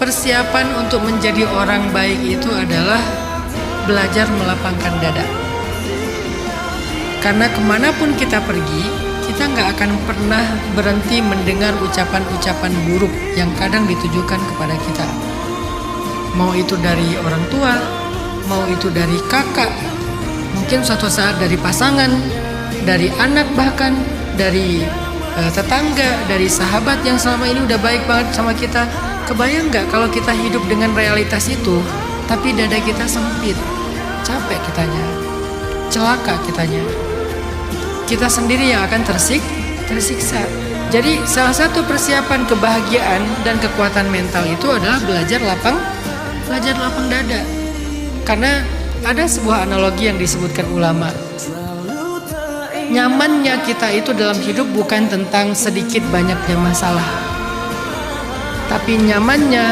persiapan untuk menjadi orang baik itu adalah belajar melapangkan dada. Karena kemanapun kita pergi, kita nggak akan pernah berhenti mendengar ucapan-ucapan buruk yang kadang ditujukan kepada kita. Mau itu dari orang tua, mau itu dari kakak, mungkin suatu saat dari pasangan, dari anak, bahkan dari tetangga, dari sahabat yang selama ini udah baik banget sama kita. Kebayang nggak kalau kita hidup dengan realitas itu, tapi dada kita sempit, capek kitanya, celaka kitanya. Kita sendiri yang akan tersiksa. Jadi salah satu persiapan kebahagiaan dan kekuatan mental itu adalah belajar lapang dada. Karena ada sebuah analogi yang disebutkan ulama. Nyamannya kita itu dalam hidup bukan tentang sedikit banyaknya masalah, tapi nyamannya